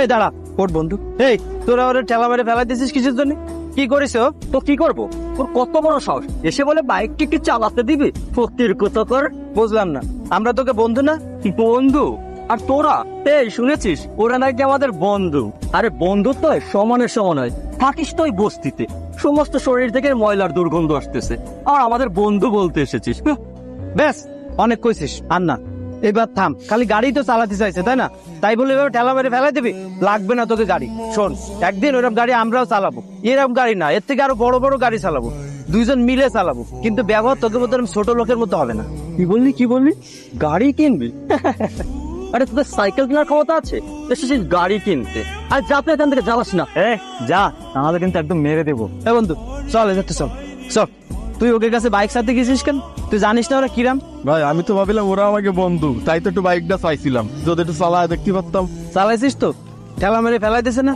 এই দাঁড়া, ওর বন্ধু। এই তোরা ওরা ঠেলা মেরে ফেলা দিছিস কিসের জন্য? কি করিস ও? তো কি করবো? ওর কত বড় সাহস, এসে বলে বাইকটি কি চালাতে দিবি? ফকির কথা কর। বুঝলাম না, আমরা তোকে বন্ধু না? বন্ধু? আর তোরা? এই শুনেছিস ওরা নাকি আমাদের বন্ধু? আরে বন্ধু তো সমানের সমান হয়। থাকিস তো ওই বস্তিতে, সমস্ত শরীর থেকে ময়লার দুর্গন্ধ আসতেছে, আর আমাদের বন্ধু বলতে এসেছিস? ব্যাস, অনেক কইছিস। আর না, এবার থাম। খালি গাড়ি তো চালাতে চাইছে, তাই না? তাই বলে এভাবে ঠেলা মেরে ফেলাই দিবি? লাগবে না তোকে গাড়ি। শোন, একদিন ওরকম গাড়ি আমরাও চালাবো। এরকম গাড়ি না, এর থেকে আরো বড় বড় গাড়ি চালাবো, দুইজন মিলে চালাবো। কিন্তু ব্যবহার তোকে মতো ছোট লোকের মতো হবে না। কি বললি? গাড়ি কিনবি? আরে তোদের সাইকেল কেনার ক্ষমতা আছে, এসেছিস গাড়ি কিনতে? আর যাতে এখান থেকে জ্বালাস না। যা, আমাদের কিন্তু একদম মেরে দেবো। এ বন্ধু, চল এতে চল। চল, তুই ওকে কাছে বাইক সাথে গেছিস কেন? তুই জানিস না ওরা কিরাম? ভাই আমি তো ভাবিলাম ওরা আমাকে বন্ধু, তাই তো একটু বাইকটা চাইছিলাম, যদি একটু চালায় দেখতে পারতাম। চালাইছিস তো? ঠেলা মেরে ফেলাই দিছে না?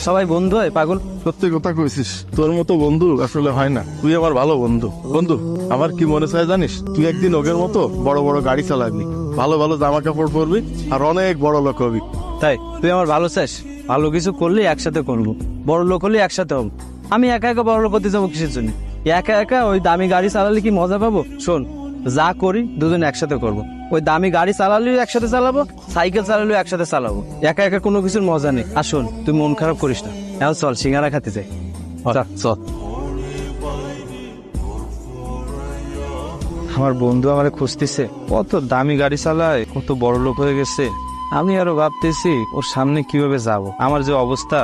সবাই বন্ধু হয় পাগল। সত্যি কথা কইছিস, তোর মতো বন্ধু আসলে হয় না। তুই আমার ভালো বন্ধু। বন্ধু, আমার কি মনে চায় জানিস? তুই একদিন ওদের মতো বড় বড় গাড়ি চালাবি, ভালো ভালো জামা কাপড় পরবি, আর অনেক বড় লোক হবি। তাই তুই আমার ভালো চাস? ভালো কিছু করলে একসাথে করবো, বড় লোক হলে একসাথে হবো। আমি একা একা বড় লোক হতে যাবো কিসের জন্য? একা একা ওই দামি গাড়ি চালালে কি মজা পাবো? শোন, যা করি দুজন একসাথে করব। ওই দামি গাড়ি চালালেও একসাথে চালাবো, সাইকেল চালালেও একসাথে চালাবো। একা একা কোনো কিছুর মজা নেই। আর শোন, তুই মন খারাপ করিস না, এখন চল সিঙ্গারা খেতে যাই। চল। আমার বন্ধু আমারে খুঁজতেছে, কত দামি গাড়ি চালায়, কত বড় লোক হয়ে গেছে। আমি আরো ভাবতেছি ওর সামনে কিভাবে যাব। আমার যে অবস্থা,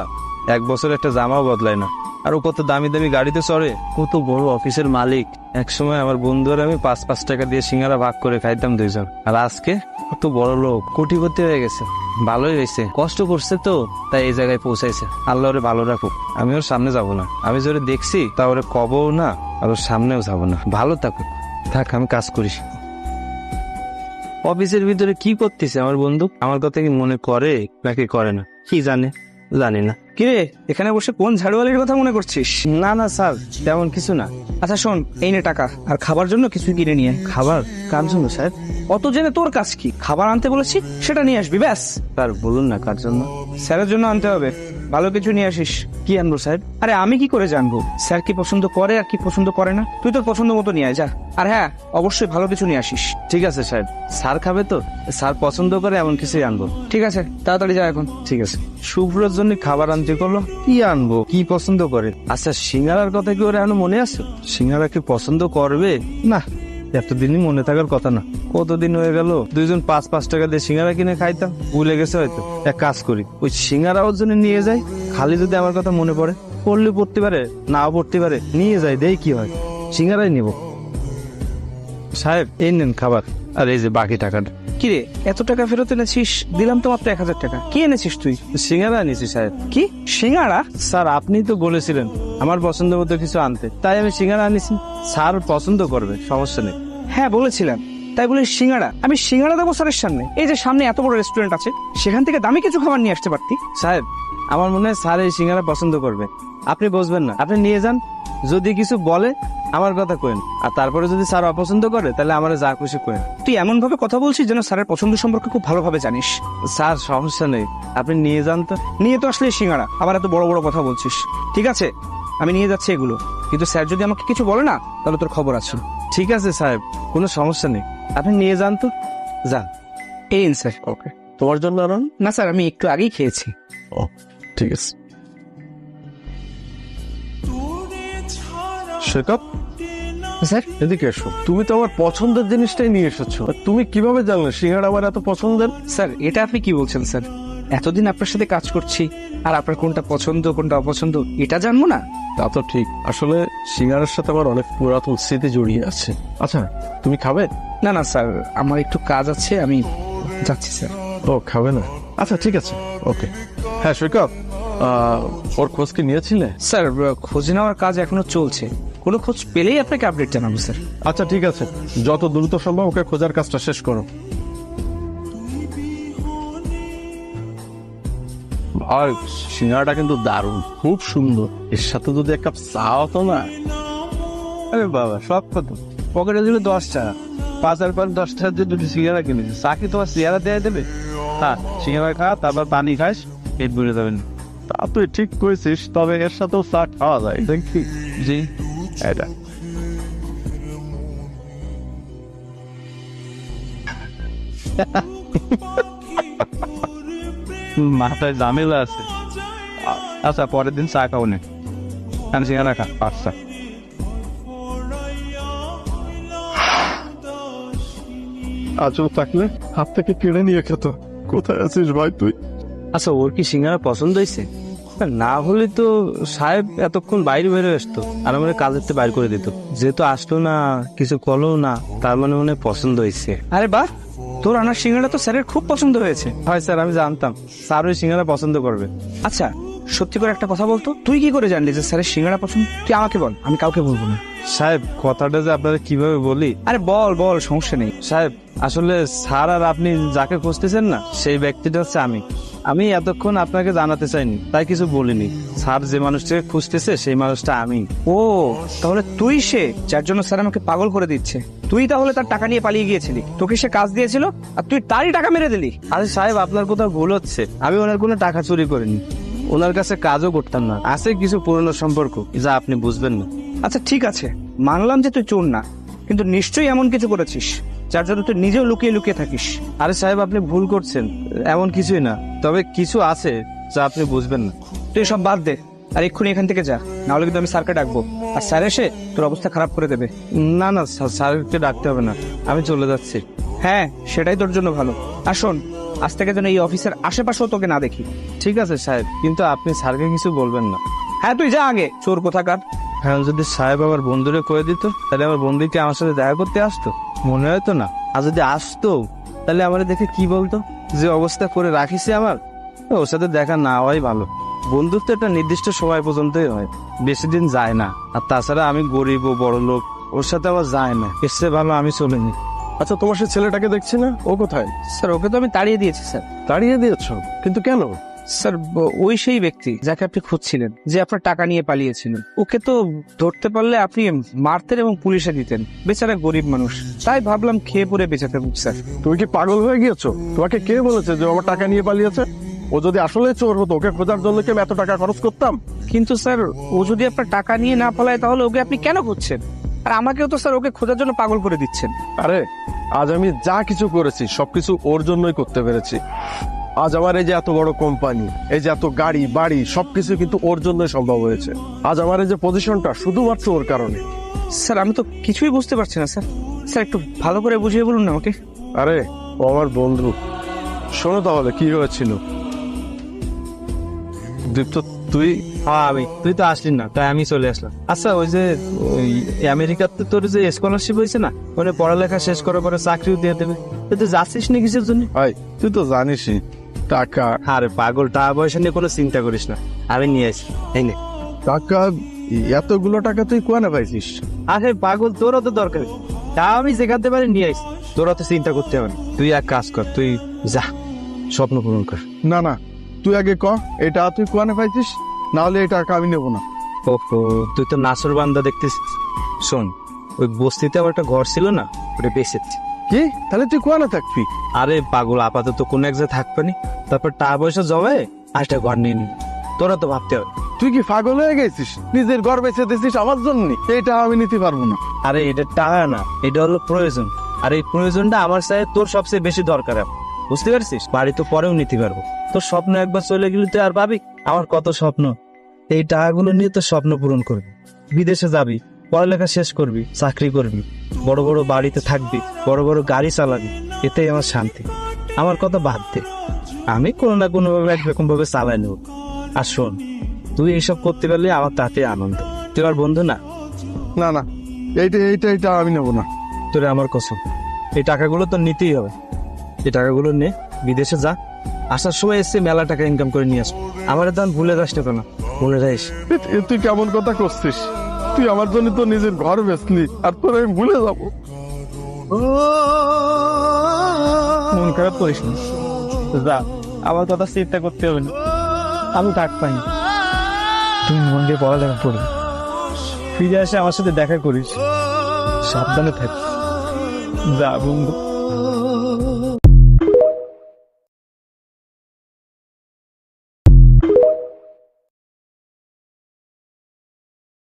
1 বছর একটা জামাও বদলায় না, আর ও কত দামি দামি গাড়িতে চড়ে, কত বড় অফিসের মালিক। একসময় আমার বন্ধু আর আমি 5-5 টাকা দিয়ে সিঙ্গারা ভাগ করে খাইতাম দুইজন, আর আজকে কত বড় লোক, কোটিপতি হয়ে গেছে। ভালোই হয়েছে, কষ্ট করছে তো, তাই এই জায়গায় পৌঁছাইছে। আল্লাহ ওরে ভালো রাখুক। আমি ওর সামনে যাব না, আমি জোরে দেখছি তা ওরে কবও না, আর ওর সামনেও যাব না। ভালো থাকুক, থাক, আমি কাজ করি। অফিসের ভিতরে কি করতেছে আমার বন্ধু? আমার কথা কি মনে করে নাকি করে না, কি জানে, জানি না। কিরে, এখানে বসে কোন ঝাড়ুয়ালির কথা মনে করছিস? না না স্যার, তেমন কিছু না। আচ্ছা শোন, এই নে টাকা, আর খাবার জন্য কিছু কিনে নিয়ে আয়। খাবার কার জন্য স্যার? অত জেনে তোর কাজ কি? খাবার আনতে বলেছি, সেটা নিয়ে আসবি ব্যাস। স্যার বলুন না কার জন্য। স্যারের জন্য আনতে হবে, ভালো কিছু নিয়ে আসিস। কি আনবো স্যার? আরে আমি কি করে জানবো স্যার কি পছন্দ করে আর কি পছন্দ করে না? তুই তোর পছন্দ মতো নিয়ে আয়, যা। আর হ্যাঁ, অবশ্যই ভালো কিছু নিয়ে আসিস। ঠিক আছে স্যার, স্যার খাবে তো, স্যার পছন্দ করে এমন কিছুই আনবো। ঠিক আছে, তাড়াতাড়ি যা এখন। ঠিক আছে। শুভ্রর জন্য খাবার আনতে করলো, কি আনবো, কি পছন্দ করে? আচ্ছা, সিঙ্গারার কথা কি ওর এখনো মনে আছে? সিঙ্গারা কি পছন্দ করবে? না, এতদিনই মনে থাকার কথা না। কতদিন হয়ে গেল দুইজন 5-5 টাকা দিয়ে সিঙ্গারা কিনে খাইতাম, ভুলে গেছে হয়তো। এক কাজ করি, ওই সিঙ্গারা ওর জন্য নিয়ে যাই। খালি যদি আমার কথা মনে পড়ে, পড়লে পড়তে পারে, নাও পড়তে পারে, নিয়ে যাই, দেই কি হয়। সিঙ্গারাই নিব। সাহেব, এই নেন খাবার, আর এই যে বাকি টাকাটা। কিরে, এত টাকা ফেরত এনেছিস? দিলাম তো মাত্র 1000 টাকা। কি এনেছিস তুই? সিঙ্গারা আনিছি সাহেব। কি সিঙ্গারা? স্যার, আপনি তো বলেছিলেন আমার পছন্দ মতো কিছু আনতে, তাই আমি সিঙ্গারা আনিছি। স্যার পছন্দ করবে, সমস্যা নেই। হ্যাঁ বলেছিলাম, তাই বলে সিঙ্গারা? আমি সিঙ্গারা দেবো স্যারের সামনে? এই যে সামনে এত বড় রেস্টুরেন্ট আছে, সেখান থেকে দামি কিছু খাবার নিয়ে আসতে পারতি। সাহেব, আমার মনে হয় স্যার এই সিঙ্গারা পছন্দ করবে। আপনি বুঝবেন না, আপনি নিয়ে যান। যদি কিছু বলে আমার কথা কইন, আর তারপরে যদি স্যার অপছন্দ করে তাহলে আমার যা খুশি কইন। তুই এমন ভাবে কথা বলছিস যেন স্যারের পছন্দ সম্পর্কে খুব ভালোভাবে জানিস। স্যার সমস্যা নেই, আপনি নিয়ে যান তো। নিয়ে তো আসলে সিঙ্গারা, আবার এত বড় বড় কথা বলছিস। ঠিক আছে, আমি নিয়ে যাচ্ছি এগুলো, কিন্তু স্যার যদি আমাকে কিছু বলে না, তাহলে তোর খবর আছে। ঠিক আছে সাহেব, কোনো সমস্যা নেই, আপনি নিয়ে যান তো, যান। এই নিন স্যার। ওকে, তোমার জন্য আনন্দ? না স্যার, আমি একটু আগেই খেয়েছি। ও ঠিক আছে। শেখব, স্যার এদিকে এসো। তুমি তো আমার পছন্দের জিনিসটাই নিয়ে এসেছো। তুমি কিভাবে জানলে সিঙ্গারা আমার এত পছন্দের? স্যার, এটা আপনি কি বলছেন স্যার? এতদিন আপনার সাথে কাজ করছি, আর আপনার কোনটা পছন্দ কোনটা অপছন্দ এটা জানবো না? তা তো ঠিক, আসলে সিঙ্গারার সাথে আমার অনেক পুরাতন স্মৃতি জড়িয়ে আছে। আচ্ছা, তুমি খাবে? না না স্যার, আমার একটু কাজ আছে, আমি যাচ্ছি স্যার। ও খাবে না? আচ্ছা ঠিক আছে, ওকে। হ্যাঁ সৈকত, ওর খোঁজ কি নিয়েছিলে? স্যার, খোঁজ নেওয়ার কাজ এখনো চলছে, কোনো খোঁজ পেলেই আপনাকে আপডেট জানাবো স্যার। আচ্ছা ঠিক আছে, যত দ্রুত সম্ভব ওকে খোঁজার কাজটা শেষ করো। ভাই, সিঙ্গারাটা কিন্তু দারুণ, খুব সুন্দর। এর সাথে যদি এক কাপ চা হতো না। আরে বাবা, সব কত? পকেটে দিলে 10 টাকা, 5 আর 10 টাকা দিয়ে 2টি সিঙ্গারা কিনেছি। চা কি তোমার সিঙ্গারা দেয়া দেবে? হ্যাঁ, সিঙ্গারা খা, তারপর পানি খাস, পেট ভরে যাবেন। তা তুই ঠিক কইছিস, তবে এর সাথেও চা খাওয়া যায় দেখি। জি। এটা মাথায় ঝামেলা আছে। আচ্ছা পরের দিন চা খাও না, আমি সিঙ্গারা খা। আচ্ছা। আজও থাকলে হাত থেকে কেড়ে নিয়ে খেত। কোথায় আছিস ভাই তুই? আচ্ছা ওর কি সিঙ্গারা পছন্দ হয়েছে? না হলে তো সাহেব এতক্ষণ বাইরে বেরো আসতো আর আমার কাজের তো বাইর করে দিত। যেহেতু আসলো না, কিছু করলো না, তার মানে মনে হয় পছন্দ হয়েছে। আরে বাহ, তোর আনার সিঙ্গারা তো স্যারের খুব পছন্দ হয়েছে। হয় স্যার, আমি জানতাম স্যার ওই সিঙ্গারা পছন্দ করবে। আচ্ছা সত্যি করে একটা কথা বলতো, তুই কি করে জানলি যে স্যারের সিঙ্গারা পছন্দ? তুই আমাকে বল, আমি কাউকে বলবো না। সাহেব কথাটা যে আপনারা কিভাবে বলি। আরে বল বল, সমস্যা নেই। সাহেব আসলে স্যার আর আপনি যাকে খুঁজতেছেন না, সেই ব্যক্তিটা হচ্ছে আমি। আমি এতক্ষণ আপনাকে জানাতে চাইনি, তাই কিছু বলিনি। স্যার যে মানুষটাকে খুঁজতেছে সেই মানুষটা আমি। ও তাহলে তুই সে যার জন্য স্যার আমাকে পাগল করে দিচ্ছে। তুই তাহলে তার টাকা নিয়ে পালিয়ে গিয়েছিলি, তোকে সে কাজ দিয়েছিল আর তুই তারই টাকা মেরে দিলি। আরে সাহেব আপনার কোথাও ভুল হচ্ছে, আমি ওনার কোনো টাকা চুরি করিনি, ওনার কাছে কাজও করতাম না। আছে কিছু পুরনো সম্পর্ক যা আপনি বুঝবেন না। আচ্ছা ঠিক আছে, মানলাম যে তুই চোর না, কিন্তু নিশ্চয়ই এমন কিছু করেছিস যার জন্য তুই নিজেও লুকিয়ে লুকিয়ে থাকিস। আরে সাহেব আপনি ভুল করছেন, এমন কিছুই না, তবে কিছু আছে যা আপনি বুঝবেন না। তুই সব বাদ দে আর এক্ষুনি এখান থেকে যা, না হলে কিন্তু আমি স্যারকে ডাকবো আর স্যার এসে তোর অবস্থা খারাপ করে দেবে। না না স্যারকে ডাকতে হবে না, আমি চলে যাচ্ছি। হ্যাঁ সেটাই তোর জন্য ভালো। আর শোন, আজ থেকে যেন এই অফিসের আশেপাশেও তোকে না দেখি। ঠিক আছে সাহেব, কিন্তু আপনি স্যারকে কিছু বলবেন না। হ্যাঁ তুই যা আগে, চোর কোথাকার। হ্যাঁ যদি সাহেব আমার বন্ধুরে কয়ে দিত, তাহলে আমার বন্ধুকে আমার সাথে দেখা করতে আসতো? মনে হয়তো না। আর যদি আসতো তাহলে আমার দেখে কি বলতো, যে অবস্থা করে রাখিছে আমার, ওর সাথে দেখা না হওয়াই ভালো। বন্ধুত্ব একটা নির্দিষ্ট সময় পর্যন্তই হয়, বেশি দিন যায় না। আর তাছাড়া আমি গরিব ও বড় লোক, ওর সাথে আবার যায় না। এর চেয়ে ভালো আমি চলে নি। আচ্ছা তোমার সে ছেলেটাকে দেখছি না, ও কোথায়? স্যার ওকে তো আমি তাড়িয়ে দিয়েছি স্যার। তাড়িয়ে দিয়েছ? কিন্তু কেন? স্যার ওই সেই ব্যক্তি যাকে আপনি খুঁজছিলেন, যে আপনার টাকা নিয়ে পালিয়েছিলেন, ওকে তো ধরতে পারলে আপনি মারতেন এবং পুলিশে দিতেন। বেচারা গরিব মানুষ, তাই ভাবলাম খেয়ে পরে বেঁচে থাকুক স্যার। তুমি কি পাগল হয়ে গিয়েছো? তোমাকে কে বলেছে যে ও আমার টাকা নিয়ে পালিয়েছে? ও যদি আসলে চোর হতো, ওকে খোঁজার জন্য কি আমি এত টাকা খরচ করতাম? কিন্তু স্যার ও যদি আপনার টাকা নিয়ে না পালায়, তাহলে ওকে আপনি কেন খুঁজছেন? আর আমাকেও তো স্যার ওকে খোঁজার জন্য পাগল করে দিচ্ছেন। আরে আজ আমি যা কিছু করেছি সবকিছু ওর জন্যই করতে পেরেছি। আজ আমার এই যে এত বড় কোম্পানি, এই যে এত গাড়ি বাড়ি, সবকিছু কিন্তু ওর জন্যই সম্ভব হয়েছে। আজ আমার এই যে পজিশনটা শুধুমাত্র ওর কারণে। স্যার আমি তো কিছুই বুঝতে পারছি না স্যার। স্যার একটু ভালো করে বুঝিয়ে বলুন না আমাকে। আরে ও আমার বন্ধু। শোনো তাহলে কি হয়েছিল। দীপ্ত তুই? হ্যাঁ আমি। তুই তো আসলি না, তাই আমি চলে আসলাম। আচ্ছা ওই যে আমেরিকাতে তোর যে স্কলারশিপ হয়েছে না, ওখানে পড়ালেখা শেষ করার পরে চাকরিও দিয়ে দেবে, তুই যাচ্ছিস না কিসের জন্য? ভাই তুই তো জানিসই টাকা। আরে পাগল, টাকা পয়সা নিয়ে কোনো চিন্তা করিস না, আমি নিয়ে আসি। এই নে টাকা। এতগুলো টাকা তুই কোয়া না পাইছিস? আরে পাগল, তোরও তো দরকার, তা আমি শেখাতে পারি, নিয়ে আসি। তোরা তো চিন্তা করতে হবে না, তুই এক কাজ কর, তুই যা স্বপ্ন পূরণ কর। না না, তুই আগে ক এটা তুই কোয়া না পাইছিস, না হলে এই টাকা আমি নেবো না। ওহো, তুই তো নাসর বান্দা দেখতেছিস। শোন, ওই বস্তিতে আমার একটা ঘর ছিল না, ওটা বেঁচেছি। কি? তাহলে তুই কোয়া না থাকবি? আরে পাগল, আপাতত কোন এক জায়গায় থাকবে নি, তারপর টাকা পয়সা জমে আর একটা ঘর নিয়ে নি। তোরা তো ভাবতে হবে। তুই কি পাগল হয়ে গেছিস? নিজের ঘর বেঁচে দিছিস আমার জন্য, এইটা আমি নিতে পারবো না। আরে এটা টাকা না, এটা হলো প্রয়োজন। আর এই প্রয়োজনটা আমার সাথে তোর সবচেয়ে বেশি দরকার। বুঝতে পারছিস? বাড়ি তো পরেও নিতে পারবো। তোর স্বপ্ন একবার চলে গেলে তুই আর পাবি? আমার কত স্বপ্ন, এই টাকাগুলো নিয়ে তোর স্বপ্ন পূরণ করবি। বিদেশে যাবি, পড়ালেখা শেষ করবি, চাকরি করবি, বড় বড় বাড়িতে থাকবি, বড় বড় গাড়ি চালাবি, এটাই আমার শান্তি। আমার কথা বাদ দে, আমি কোনো না কোনো ভাবে একরকম ভাবে চালাই নেব। আর শোন, তুই এইসব করতে পারলে আমার তাতে আনন্দ। তুই আমার বন্ধু না? না না, এইটা আমি নেবো না। তোরে আমার কসম, এই টাকাগুলো তো নিতেই হবে। এই টাকাগুলো নে, বিদেশে যা, আসার সময় এসে মেলা টাকা ইনকাম করে নিয়ে আসবো। আমার দাম ভুলে যাস না, কেন মনে রাখিস। তুই কেমন কথা করছিস? তুই আমার জন্য তো নিজের ঘর বেচলি, আর তোর আমি ভুলে যাবো? মন খারাপ করিস না, যা, আমার কথা চিন্তা করতে হবে না, আমি থাক পাই। তুমি মন দিয়ে পড়ালেখা করবি, ফিরে আসে আমার সাথে দেখা করিস, সাবধানে থাক। যা বন্ধু।